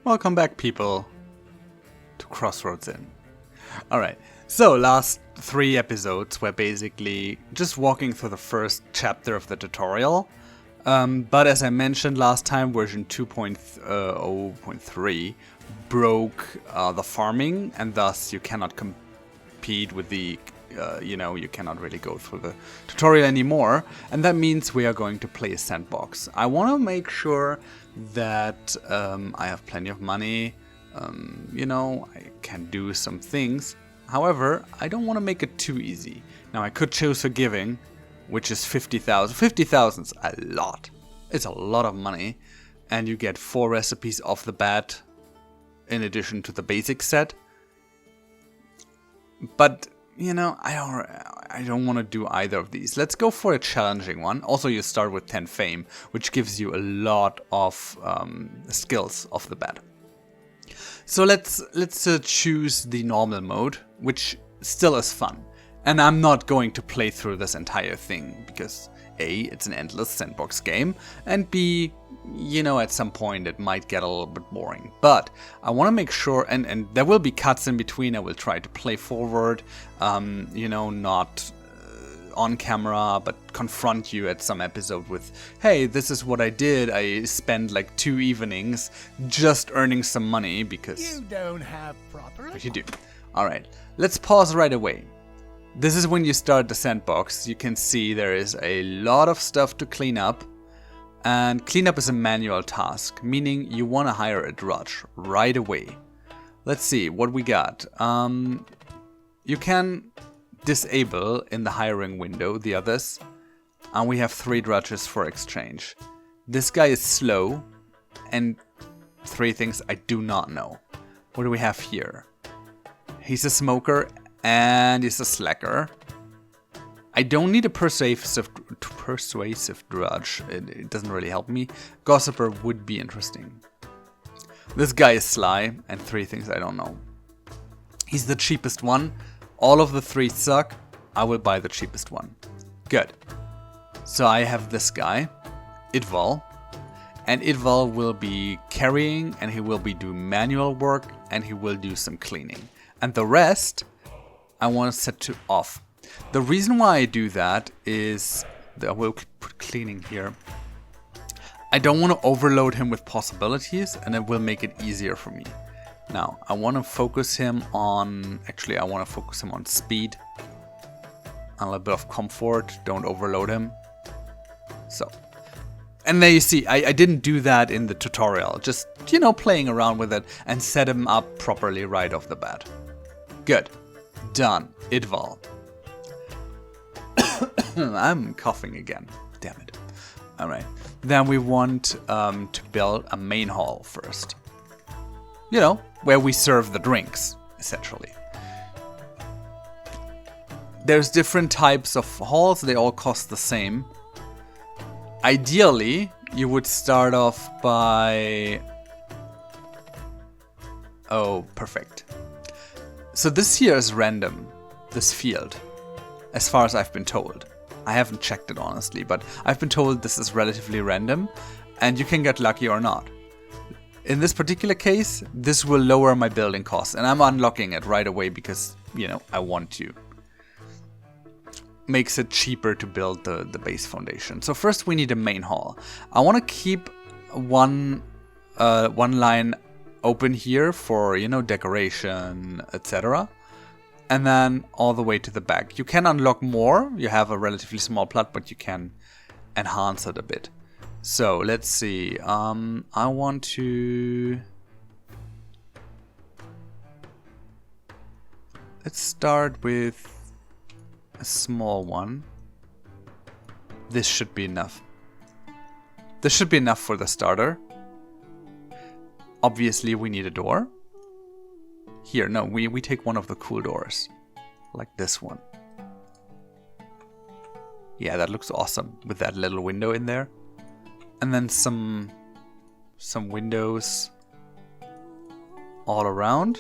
Welcome back, people, to Crossroads Inn. Alright, so last 3 episodes were basically just walking through the first chapter of the tutorial. But as I mentioned last time, version 2.0.3 broke the farming, and thus you cannot compete with the, you cannot really go through the tutorial anymore. And that means we are going to play a sandbox. I want to make sure that I have plenty of money, I can do some things. However, I don't want to make it too easy. Now I could choose forgiving, which is 50,000. 50,000 is a lot. It's a lot of money. And you get 4 recipes off the bat in addition to the basic set. But, I don't want to do either of these. Let's go for a challenging one. Also, you start with 10 fame, which gives you a lot of skills off the bat. So let's choose the normal mode, which still is fun. And I'm not going to play through this entire thing, because A, it's an endless sandbox game, and B, at some point it might get a little bit boring. But I want to make sure, and there will be cuts in between. I will try to play forward, not on camera, but confront you at some episode with, hey, this is what I did. I spent like 2 evenings just earning some money because you don't have proper. But you do. All right, let's pause right away. This is when you start the sandbox. You can see there is a lot of stuff to clean up. And cleanup is a manual task, meaning you want to hire a drudge right away. Let's see what we got. You can disable in the hiring window the others. And we have 3 drudges for exchange. This guy is slow. And 3 things I do not know. What do we have here? He's a smoker and he's a slacker. I don't need a persuasive drudge. It doesn't really help me. Gossiper would be interesting. This guy is sly, and 3 things I don't know. He's the cheapest one. All of the 3 suck. I will buy the cheapest one. Good. So I have this guy, Idval. And Idval will be carrying, and he will be doing manual work, and he will do some cleaning. And the rest I want to set to off. The reason why I do that is that I will put cleaning here. I don't want to overload him with possibilities, and it will make it easier for me. Now, I want to focus him on... Actually, I want to focus him on speed. A little bit of comfort. Don't overload him. So. And there you see, I didn't do that in the tutorial. Just, playing around with it and set him up properly right off the bat. Good. Done. Idval. I'm coughing again. Damn it. Alright. Then we want to build a main hall first. Where we serve the drinks, essentially. There's different types of halls. They all cost the same. Ideally, you would start off by... Oh, perfect. So this here is random, this field, as far as I've been told. I haven't checked it honestly, but I've been told this is relatively random, and you can get lucky or not. In this particular case, this will lower my building costs, and I'm unlocking it right away because, I want to. Makes it cheaper to build the base foundation. So first we need a main hall. I want to keep one line open here for, decoration, etc. And then all the way to the back. You can unlock more. You have a relatively small plot, but you can enhance it a bit. So let's see. I want to... Let's start with a small one. This should be enough. This should be enough for the starter. Obviously, we need a door. Here, no, we take one of the cool doors. Like this one. Yeah, that looks awesome with that little window in there. And then some windows all around.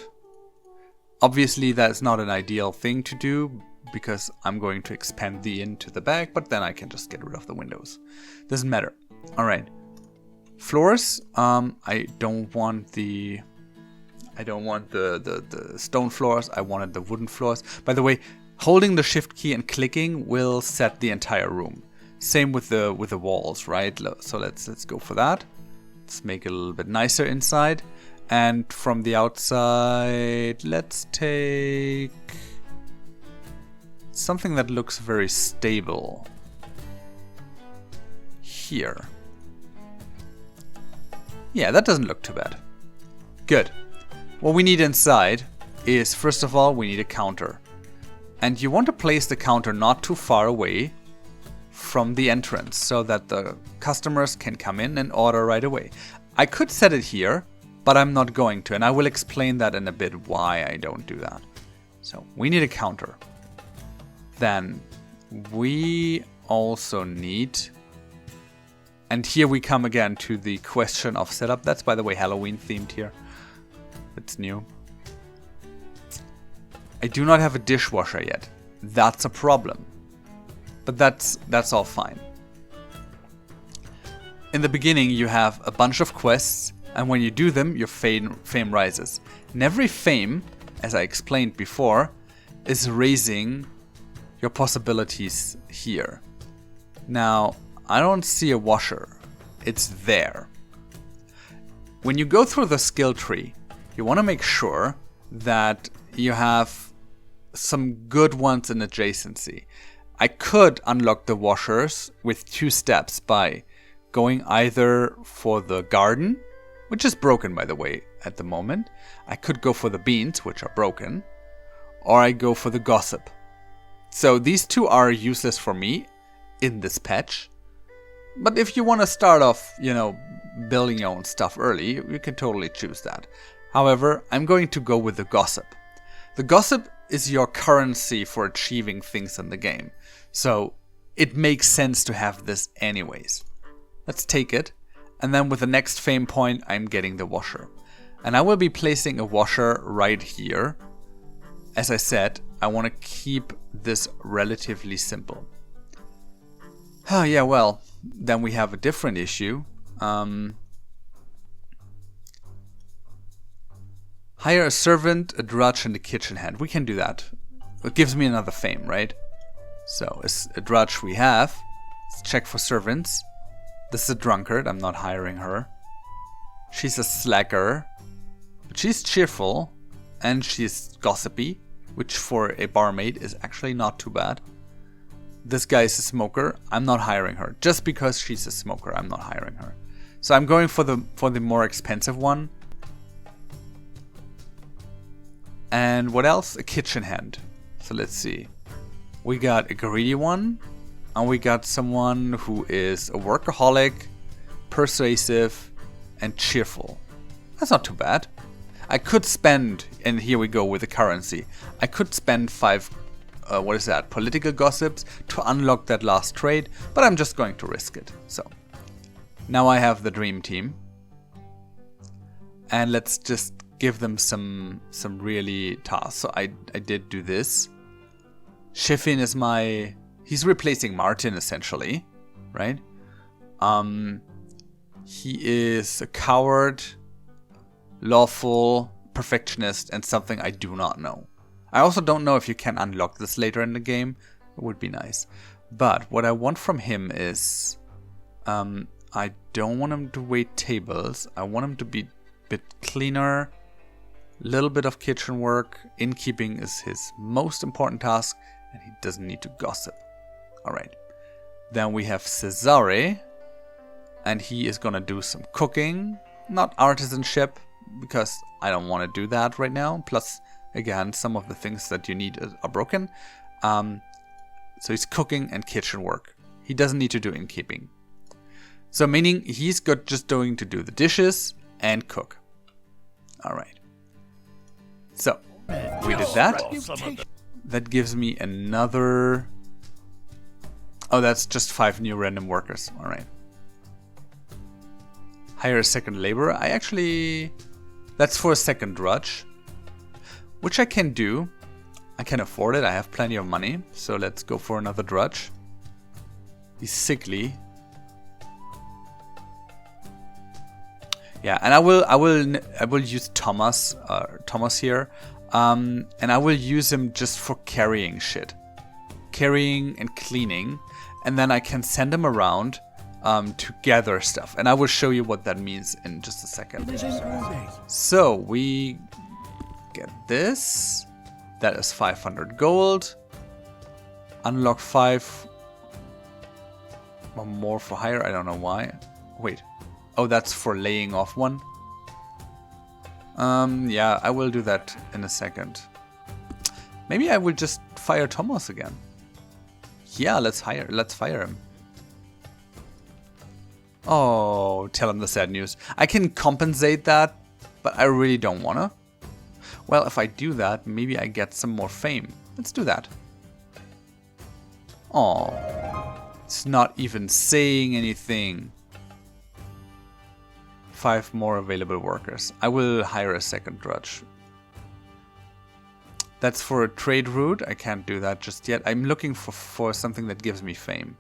Obviously, that's not an ideal thing to do because I'm going to expand the inn to the back, but then I can just get rid of the windows. Doesn't matter. All right. Floors, I don't want the stone floors. I wanted the wooden floors. By the way, holding the shift key and clicking will set the entire room. Same with the walls, right? So let's go for that. Let's make it a little bit nicer inside. And from the outside, let's take something that looks very stable. Here. Yeah, that doesn't look too bad. Good. What we need inside is, first of all, we need a counter. And you want to place the counter not too far away from the entrance so that the customers can come in and order right away. I could set it here, but I'm not going to, and I will explain that in a bit why I don't do that. So we need a counter. Then we also need, and here we come again to the question of setup. That's, by the way, Halloween themed here. It's new. I do not have a dishwasher yet. That's a problem. But that's all fine. In the beginning, you have a bunch of quests, and when you do them, your fame rises. And every fame, as I explained before, is raising your possibilities here. Now, I don't see a washer. It's there. When you go through the skill tree, you want to make sure that you have some good ones in adjacency. I could unlock the washers with 2 steps by going either for the garden, which is broken, by the way, at the moment. I could go for the beans, which are broken, or I go for the gossip. So these 2 are useless for me in this patch. But if you want to start off, building your own stuff early, you can totally choose that. However, I'm going to go with the gossip. The gossip is your currency for achieving things in the game. So it makes sense to have this anyways. Let's take it. And then with the next fame point, I'm getting the washer. And I will be placing a washer right here. As I said, I want to keep this relatively simple. Oh yeah, well, then we have a different issue. Hire a servant, a drudge, and a kitchen hand. We can do that. It gives me another fame, right? So, as a drudge we have. Let's check for servants. This is a drunkard. I'm not hiring her. She's a slacker. But she's cheerful. And she's gossipy. Which for a barmaid is actually not too bad. This guy is a smoker. I'm not hiring her. Just because she's a smoker, I'm not hiring her. So I'm going for the more expensive one. And what else? A kitchen hand. So let's see. We got a greedy one. And we got someone who is a workaholic, persuasive, and cheerful. That's not too bad. I could spend, and here we go with the currency. I could spend 5, political gossips to unlock that last trade. But I'm just going to risk it. So now I have the dream team. And let's just give them some really tasks. So I did do this. Shiffin is he's replacing Martin essentially, right? He is a coward, lawful, perfectionist, and something I do not know. I also don't know if you can unlock this later in the game. It would be nice. But what I want from him is I don't want him to wait tables. I want him to be a bit cleaner. Little bit of kitchen work. Innkeeping is his most important task, and he doesn't need to gossip. Alright. Then we have Cesare, and he is gonna do some cooking. Not artisanship, because I don't want to do that right now. Plus, again, some of the things that you need are broken. So he's cooking and kitchen work. He doesn't need to do innkeeping. So meaning he's got just going to do the dishes and cook. Alright. So, we did that. That gives me another... Oh, that's just 5 new random workers. Alright. Hire a second laborer. That's for a second drudge. Which I can do. I can afford it. I have plenty of money. So let's go for another drudge. He's sickly. Yeah, and I will use Thomas here, and I will use him just for carrying shit, carrying and cleaning, and then I can send him around to gather stuff, and I will show you what that means in just a second. So we get this. That is 500 gold. Unlock 5 or more for hire. I don't know why. Wait. Oh, that's for laying off one. Yeah, I will do that in a second. Maybe I will just fire Thomas again. Yeah, let's fire him. Oh, tell him the sad news. I can compensate that, but I really don't wanna. Well, if I do that, maybe I get some more fame. Let's do that. Oh, it's not even saying anything. 5 more available workers. I will hire a second drudge. That's for a trade route. I can't do that just yet. I'm looking for something that gives me fame.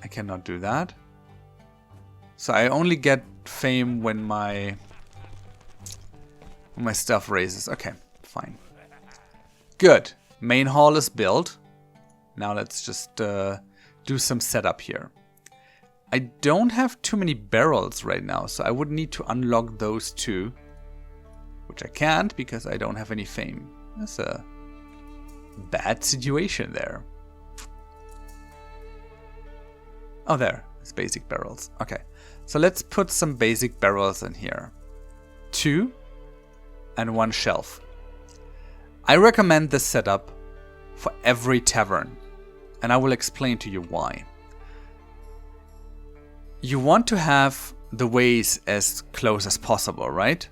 I cannot do that. So I only get fame when my stuff raises. Okay, fine. Good. Main hall is built. Now let's just do some setup here. I don't have too many barrels right now, so I would need to unlock those two. Which I can't because I don't have any fame. That's a bad situation there. Oh, there. It's basic barrels. Okay. So let's put some basic barrels in here. 2 and 1 shelf. I recommend this setup for every tavern. And I will explain to you why. You want to have the ways as close as possible, right?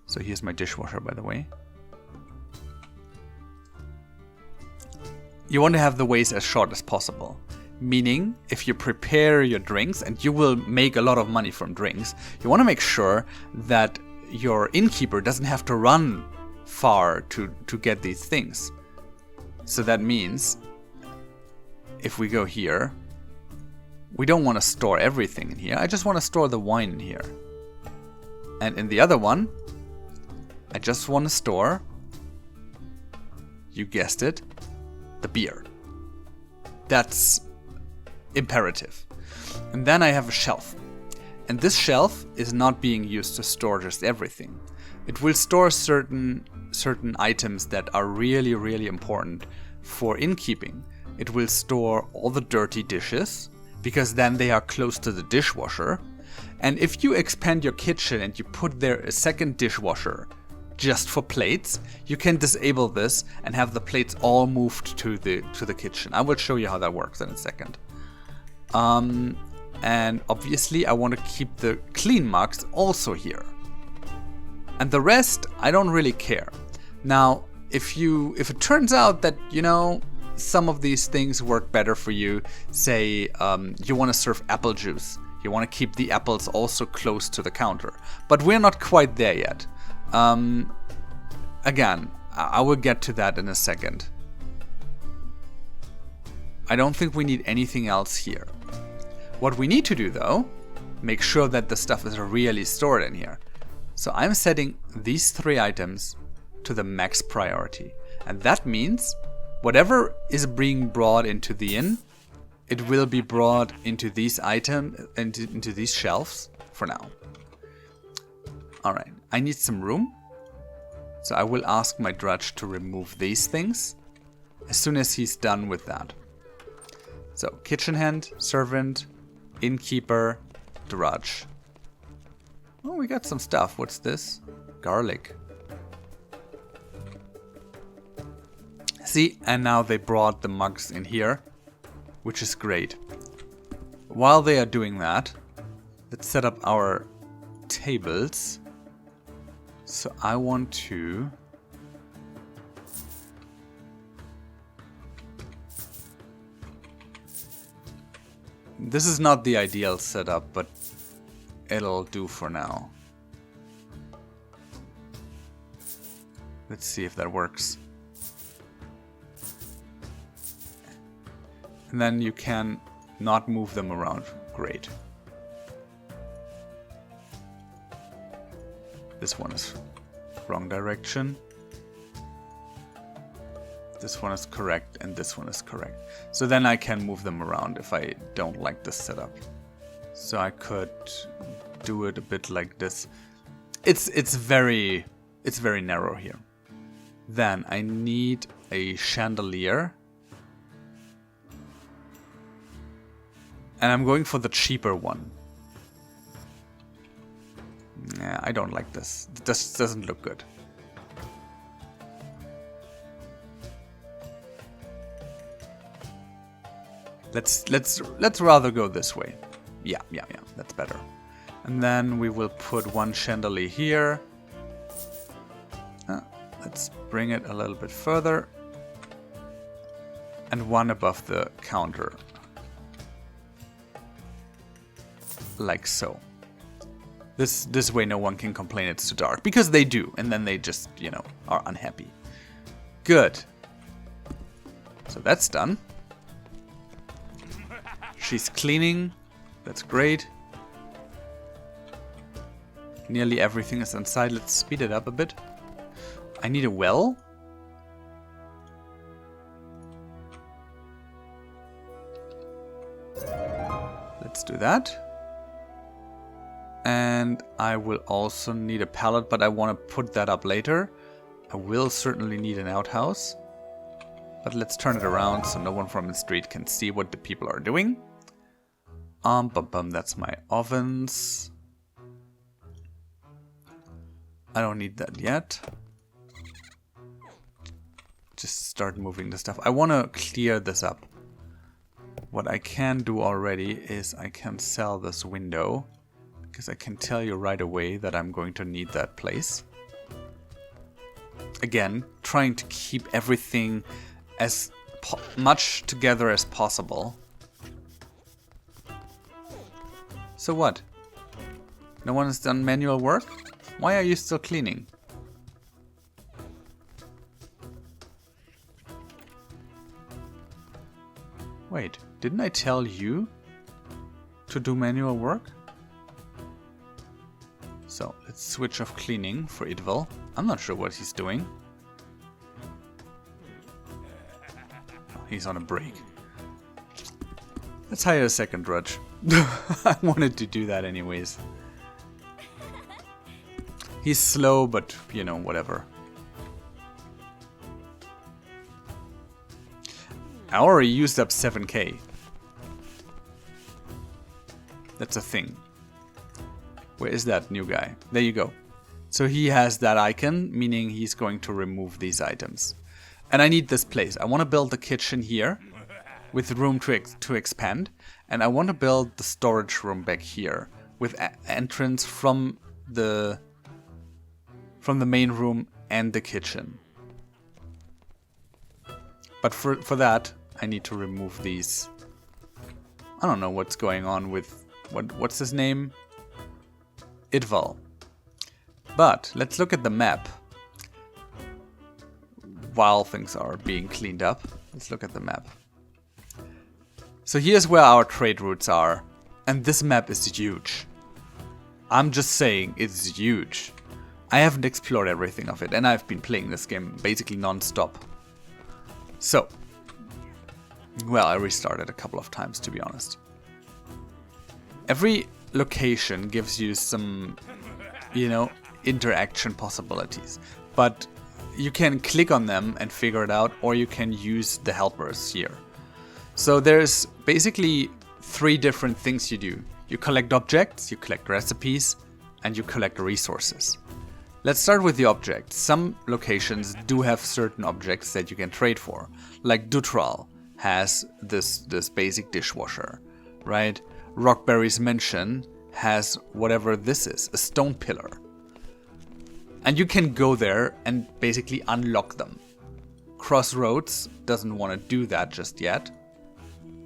So here's my dishwasher, by the way. You want to have the ways as short as possible. Meaning, if you prepare your drinks, and you will make a lot of money from drinks, you want to make sure that your innkeeper doesn't have to run far to get these things. So that means, if we go here, we don't want to store everything in here. I just want to store the wine in here. And in the other one, I just want to store, you guessed it, the beer. That's imperative. And then I have a shelf. And this shelf is not being used to store just everything. It will store certain items that are really, really important for innkeeping. It will store all the dirty dishes, because then they are close to the dishwasher. And if you expand your kitchen and you put there a second dishwasher just for plates, you can disable this and have the plates all moved to the kitchen. I will show you how that works in a second. And obviously I want to keep the clean mugs also here. And the rest, I don't really care. Now, if it turns out that, you know, some of these things work better for you, say you want to serve apple juice, you want to keep the apples also close to the counter. But we're not quite there yet. Again, I will get to that in a second. I don't think we need anything else here. What we need to do though, make sure that the stuff is really stored in here. So I'm setting these 3 items to the max priority. And that means whatever is being brought into the inn, it will be brought into these items, into these shelves for now. Alright, I need some room. So I will ask my drudge to remove these things as soon as he's done with that. So, kitchen hand, servant, innkeeper, drudge. Oh, we got some stuff. What's this? Garlic. See, and now they brought the mugs in here, which is great. While they are doing that, let's set up our tables. So I want to this is not the ideal setup, but it'll do for now. Let's see if that works. And then you can not move them around. Great. This one is wrong direction. This one is correct, and this one is correct. So then I can move them around if I don't like this setup. So I could do it a bit like this. It's very narrow here. Then I need a chandelier. And I'm going for the cheaper one. Nah, I don't like this. This doesn't look good. Let's rather go this way. Yeah, that's better. And then we will put one chandelier here. Let's bring it a little bit further. And one above the counter. Like so. This way no one can complain it's too dark. Because they do. And then they just, you know, are unhappy. Good. So that's done. She's cleaning. That's great. Nearly everything is inside. Let's speed it up a bit. I need a well. Let's do that. And I will also need a pallet, but I want to put that up later. I will certainly need an outhouse. But let's turn it around so no one from the street can see what the people are doing. That's my ovens. I don't need that yet. Just start moving the stuff. I want to clear this up. What I can do already is I can sell this window. Because I can tell you right away that I'm going to need that place. Again, trying to keep everything as much together as possible. So what? No one has done manual work? Why are you still cleaning? Wait, didn't I tell you to do manual work? So, let's switch off cleaning for Idval. I'm not sure what he's doing. Oh, he's on a break. Let's hire a second drudge. I wanted to do that anyways. He's slow, but, you know, whatever. I already used up 7k. That's a thing. Where is that new guy? There you go. So he has that icon, meaning he's going to remove these items. And I need this place. I want to build the kitchen here with room to expand. And I want to build the storage room back here with entrance from the main room and the kitchen. But for that, I need to remove these. I don't know what's going on with what's his name? Idval. But let's look at the map. While things are being cleaned up, let's look at the map. So here's where our trade routes are. And this map is huge. I'm just saying, it's huge. I haven't explored everything of it, and I've been playing this game basically non-stop. So, well, I restarted a couple of times, to be honest. Every location gives you some, you know, interaction possibilities. But you can click on them and figure it out, or you can use the helpers here. So there's basically 3 different things you do. You collect objects, you collect recipes, and you collect resources. Let's start with the objects. Some locations do have certain objects that you can trade for. Like Dutral has this basic dishwasher, right? Rockberry's Mansion has whatever this is, a stone pillar. And you can go there and basically unlock them. Crossroads doesn't want to do that just yet.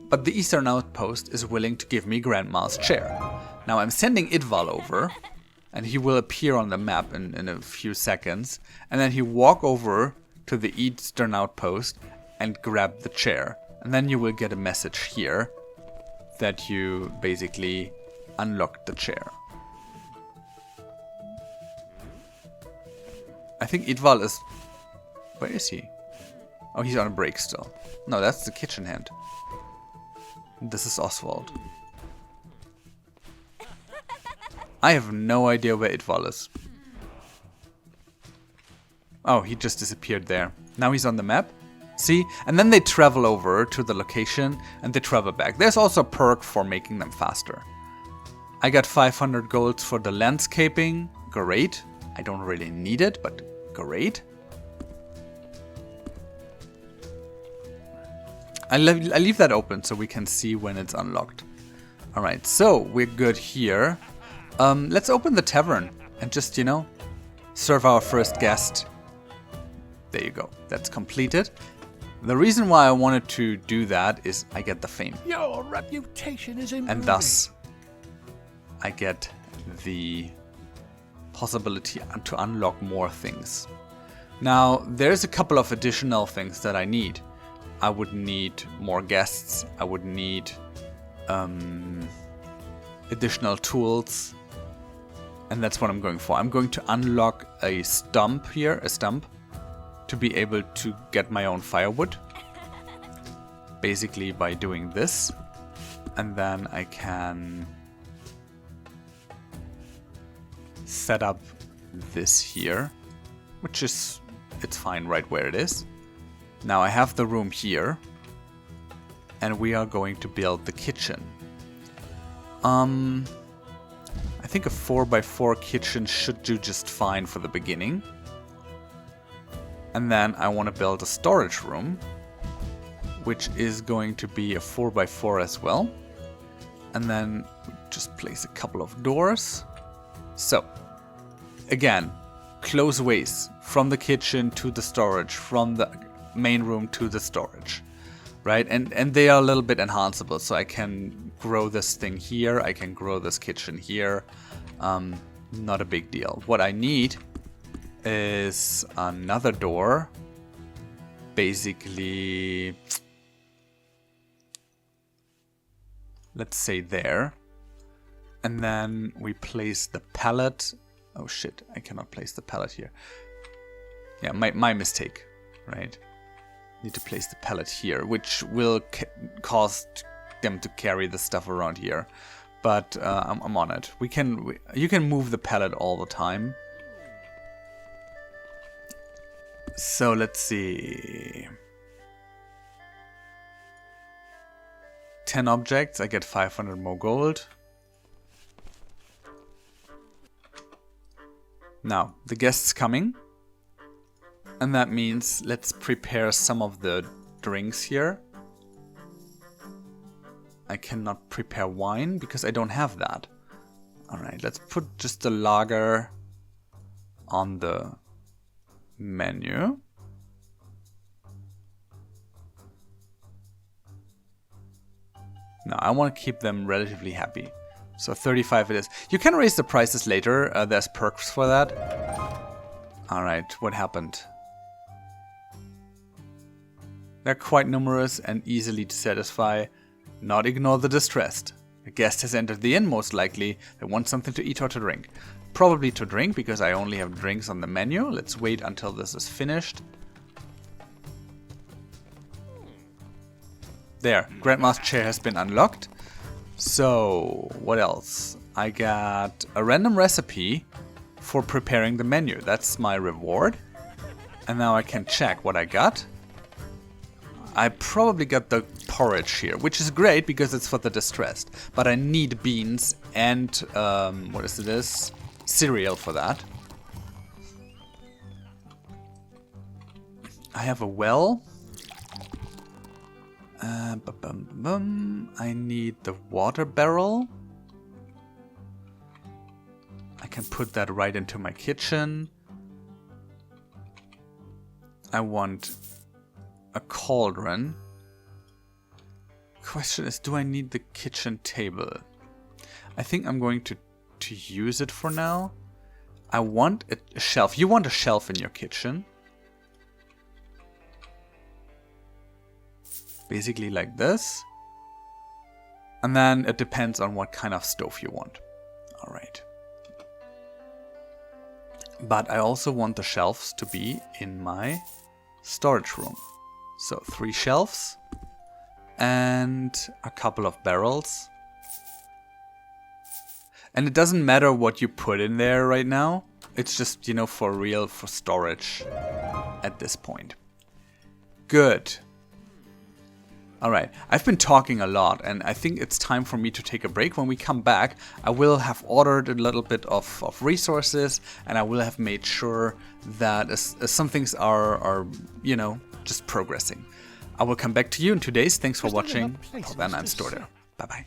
But the Eastern Outpost is willing to give me Grandma's chair. Now I'm sending Idval over, and he will appear on the map in a few seconds. And then he walk over to the Eastern Outpost and grab the chair. And then you will get a message here that you basically unlock the chair. I think Idval is... Where is he? Oh, he's on a break still. No, that's the kitchen hand. This is Oswald. I have no idea where Idval is. Oh, he just disappeared there. Now he's on the map. See? And then they travel over to the location and they travel back. There's also a perk for making them faster. I got 500 golds for the landscaping. Great. I don't really need it, but great. I leave that open so we can see when it's unlocked. Alright, so we're good here. Let's open the tavern and just, you know, serve our first guest. There you go. That's completed. The reason why I wanted to do that is I get the fame. Your reputation is improving. And thus, I get the possibility to unlock more things. Now, there's a couple of additional things that I need. I would need more guests. I would need additional tools. And that's what I'm going for. I'm going to unlock a stump here, to be able to get my own firewood. Basically by doing this. And then I can set up this here, which is, it's fine right where it is. Now I have the room here, and we are going to build the kitchen. I think a 4x4 kitchen should do just fine for the beginning. And then I want to build a storage room, which is going to be a 4x4 as well. And then just place a couple of doors. So, again, close ways from the kitchen to the storage, from the main room to the storage, right? And they are a little bit enhanceable, so I can grow this thing here, I can grow this kitchen here. Not a big deal. What I need is another door, basically, let's say there, and then we place the pallet. Oh shit, I cannot place the pallet here. Yeah, my mistake, right? Need to place the pallet here, which will cause them to carry the stuff around here. But I'm on it. You can move the pallet all the time. So let's see. 10 objects, I get 500 more gold. Now, the guest's coming. And that means let's prepare some of the drinks here. I cannot prepare wine because I don't have that. Alright, let's put just the lager on the menu. Now, I want to keep them relatively happy. So 35 it is. You can raise the prices later. There's perks for that. Alright, what happened? They're quite numerous and easily to satisfy. Not ignore the distressed. A guest has entered the inn, most likely. They want something to eat or to drink. Probably to drink, because I only have drinks on the menu. Let's wait until this is finished. There, Grandma's chair has been unlocked. So, what else? I got a random recipe for preparing the menu. That's my reward. And now I can check what I got. I probably got the porridge here, which is great because it's for the distressed. But I need beans and, what is this? Cereal for that. I have a well. I need the water barrel. I can put that right into my kitchen. I want a cauldron. Question is, do I need the kitchen table? I think I'm going to use it for now. I want a shelf. You want a shelf in your kitchen. Basically like this. And then it depends on what kind of stove you want. All right. But I also want the shelves to be in my storage room. So 3 shelves and a couple of barrels. And it doesn't matter what you put in there right now. It's just, you know, for real, for storage at this point. Good. Alright, I've been talking a lot and I think it's time for me to take a break. When we come back, I will have ordered a little bit of resources and I will have made sure that some things are, you know, just progressing. I will come back to you in 2 days. Thanks for watching. Till then, I'm Storder. Bye-bye.